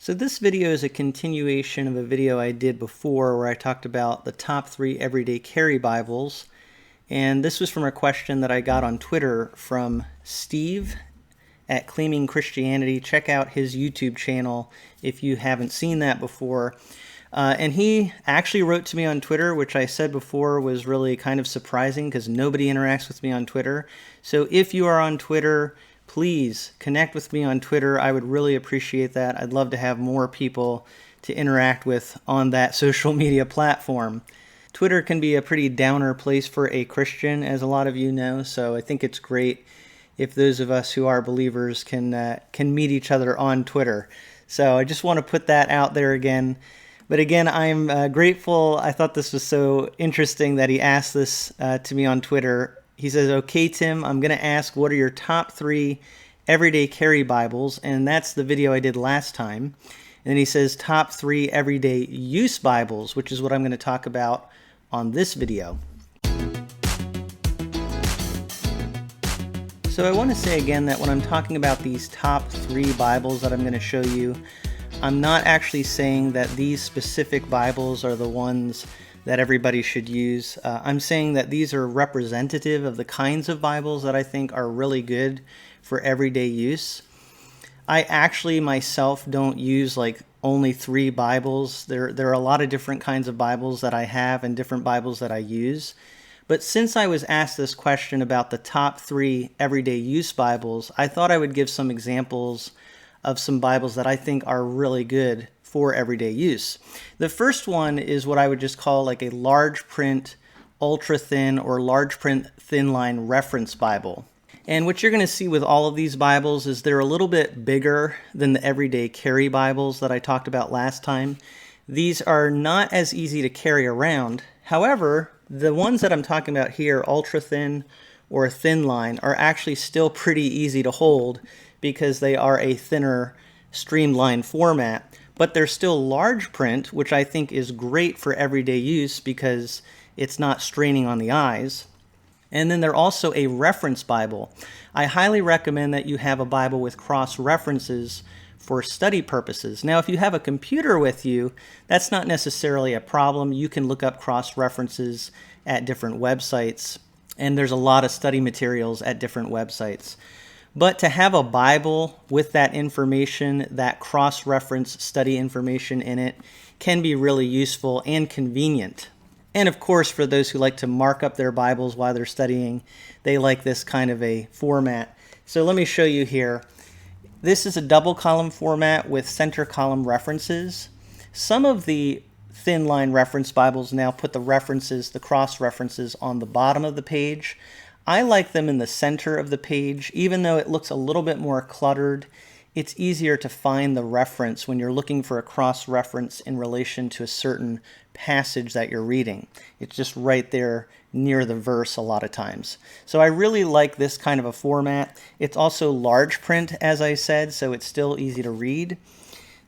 So this video is a continuation of a video I did before where I talked about the top 3 everyday carry Bibles. And this was from a question that I got on Twitter from Steve at Claiming Christianity. Check out his YouTube channel if you haven't seen that before. And he actually wrote to me on Twitter, which I said before was really kind of surprising because nobody interacts with me on Twitter. So if you are on Twitter, please connect with me on Twitter. I would really appreciate that. I'd love to have more people to interact with on that social media platform. Twitter can be a pretty downer place for a Christian, as a lot of you know, so I think it's great if those of us who are believers can meet each other on Twitter. So I just want to put that out there again. But again, I'm grateful. I thought this was so interesting that he asked this to me on Twitter. He says, "Okay, Tim, I'm going to ask what are your top 3 everyday carry Bibles?" And that's the video I did last time. And then he says top 3 everyday use Bibles, which is what I'm going to talk about on this video. So I want to say again that when I'm talking about these top 3 Bibles that I'm going to show you, I'm not actually saying that these specific Bibles are the ones that everybody should use. I'm saying that these are representative of the kinds of Bibles that I think are really good for everyday use. I actually myself don't use like only 3 Bibles. There are a lot of different kinds of Bibles that I have and different Bibles that I use. But since I was asked this question about the top 3 everyday use Bibles, I thought I would give some examples of some Bibles that I think are really good for everyday use. The first one is what I would just call like a large print, ultra thin, or large print thin line reference Bible. And what you're going to see with all of these Bibles is they're a little bit bigger than the everyday carry Bibles that I talked about last time. These are not as easy to carry around. However, the ones that I'm talking about here, ultra thin or thin line, are actually still pretty easy to hold because they are a thinner streamlined format. But they're still large print, which I think is great for everyday use because it's not straining on the eyes. And then they're also a reference Bible. I highly recommend that you have a Bible with cross references for study purposes. Now, if you have a computer with you, that's not necessarily a problem. You can look up cross references at different websites, and there's a lot of study materials at different websites. But to have a Bible with that information, that cross-reference study information in it, can be really useful and convenient. And of course, for those who like to mark up their Bibles while they're studying, they like this kind of a format. So let me show you here. This is a double column format with center column references. Some of the thin line reference Bibles now put the references, the cross-references, on the bottom of the page. I like them in the center of the page. Even though it looks a little bit more cluttered, it's easier to find the reference when you're looking for a cross-reference in relation to a certain passage that you're reading. It's just right there near the verse a lot of times. So I really like this kind of a format. It's also large print, as I said, so it's still easy to read.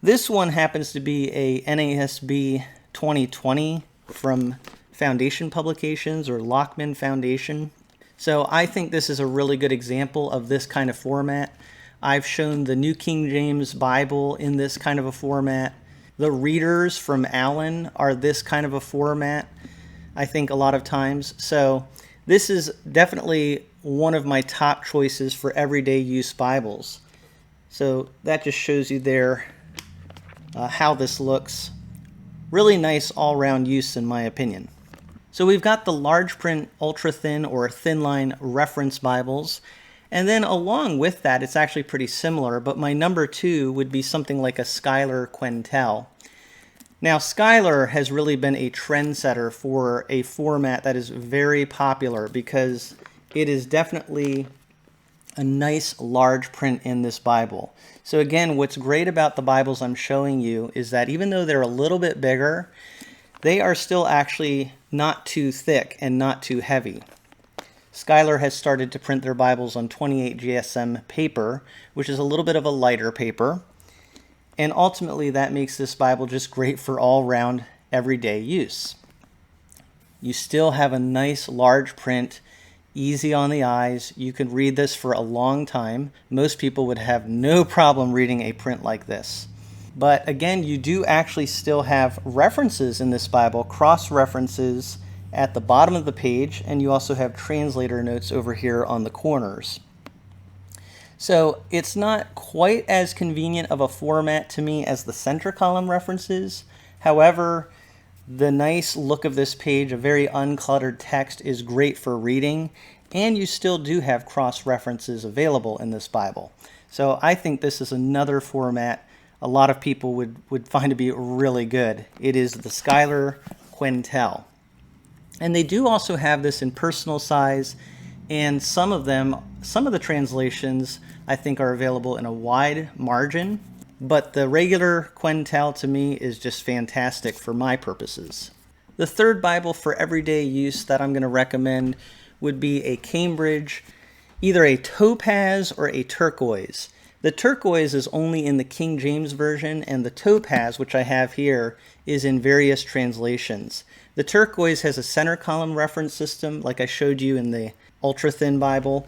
This one happens to be a NASB 2020 from Foundation Publications, or Lockman Foundation. So I think this is a really good example of this kind of format. I've shown the New King James Bible in this kind of a format. The readers from Allen are this kind of a format, I think, a lot of times. So this is definitely one of my top choices for everyday use Bibles. So that just shows you there how this looks. Really nice all-round use, in my opinion. So we've got the large print, ultra thin, or thin line reference Bibles. And then along with that, it's actually pretty similar, but my number 2 would be something like a Skyler Qintel. Now, Schuyler has really been a trendsetter for a format that is very popular because it is definitely a nice large print in this Bible. So again, what's great about the Bibles I'm showing you is that even though they're a little bit bigger, they are still actually not too thick and not too heavy. Schuyler has started to print their Bibles on 28 GSM paper, which is a little bit of a lighter paper. And ultimately, that makes this Bible just great for all-round everyday use. You still have a nice large print, easy on the eyes. You could read this for a long time. Most people would have no problem reading a print like this. But again, you do actually still have references in this Bible, cross-references at the bottom of the page, and you also have translator notes over here on the corners. So it's not quite as convenient of a format to me as the center column references. However, the nice look of this page, a very uncluttered text, is great for reading, and you still do have cross-references available in this Bible. So I think this is another format a lot of people would find to be really good. It is the Skyler Qintel. And they do also have this in personal size, and some of the translations I think are available in a wide margin, but the regular Quentel to me is just fantastic for my purposes. The third Bible for everyday use that I'm going to recommend would be a Cambridge, either a Topaz or a turquoise. The turquoise is only in the King James Version, and the Topaz, which I have here, is in various translations. The turquoise has a center column reference system like I showed you in the Ultrathin Bible.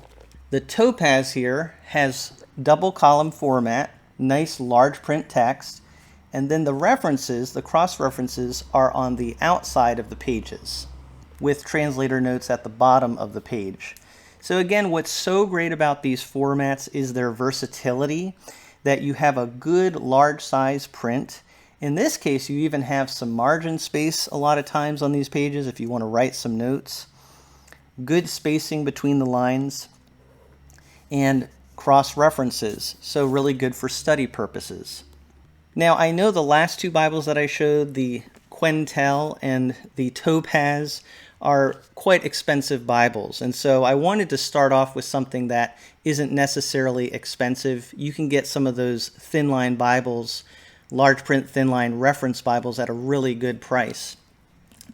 The Topaz here has double column format, nice large print text, and then the references, the cross-references, are on the outside of the pages with translator notes at the bottom of the page. So again, what's so great about these formats is their versatility, that you have a good large size print. In this case, you even have some margin space a lot of times on these pages if you want to write some notes. Good spacing between the lines, and cross-references, so really good for study purposes. Now, I know the last two Bibles that I showed, the Quentel and the Topaz, are quite expensive Bibles, and so I wanted to start off with something that isn't necessarily expensive. You can get some of those thin line Bibles, large print thin line reference Bibles, at a really good price.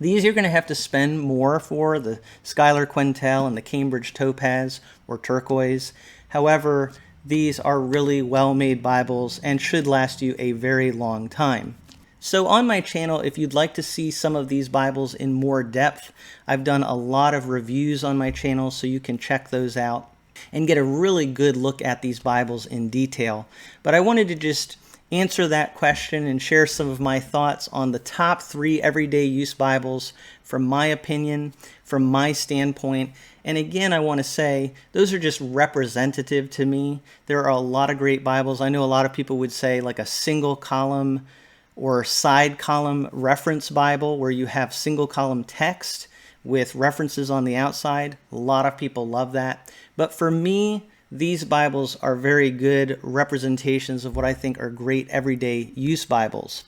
These you're going to have to spend more for, the Skyler Qintel and the Cambridge Topaz or turquoise. However, these are really well-made Bibles and should last you a very long time. So on my channel, if you'd like to see some of these Bibles in more depth, I've done a lot of reviews on my channel, so you can check those out and get a really good look at these Bibles in detail. But I wanted to just answer that question and share some of my thoughts on the top 3 everyday use Bibles from my opinion, from my standpoint. And again, I want to say those are just representative to me. There are a lot of great Bibles. I know a lot of people would say like a single column or side column reference Bible where you have single column text with references on the outside. A lot of people love that. But for me, these Bibles are very good representations of what I think are great everyday use Bibles.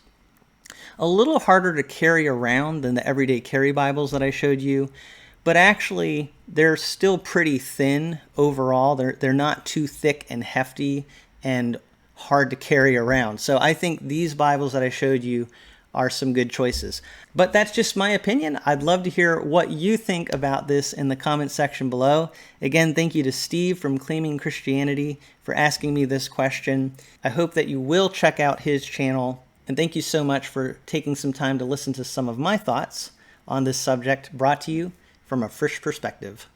A little harder to carry around than the everyday carry Bibles that I showed you, but actually they're still pretty thin overall. They're not too thick and hefty and hard to carry around. So I think these Bibles that I showed you are some good choices. But that's just my opinion. I'd love to hear what you think about this in the comment section below. Again, thank you to Steve from Claiming Christianity for asking me this question. I hope that you will check out his channel. And thank you so much for taking some time to listen to some of my thoughts on this subject, brought to you from A Frisch Perspective.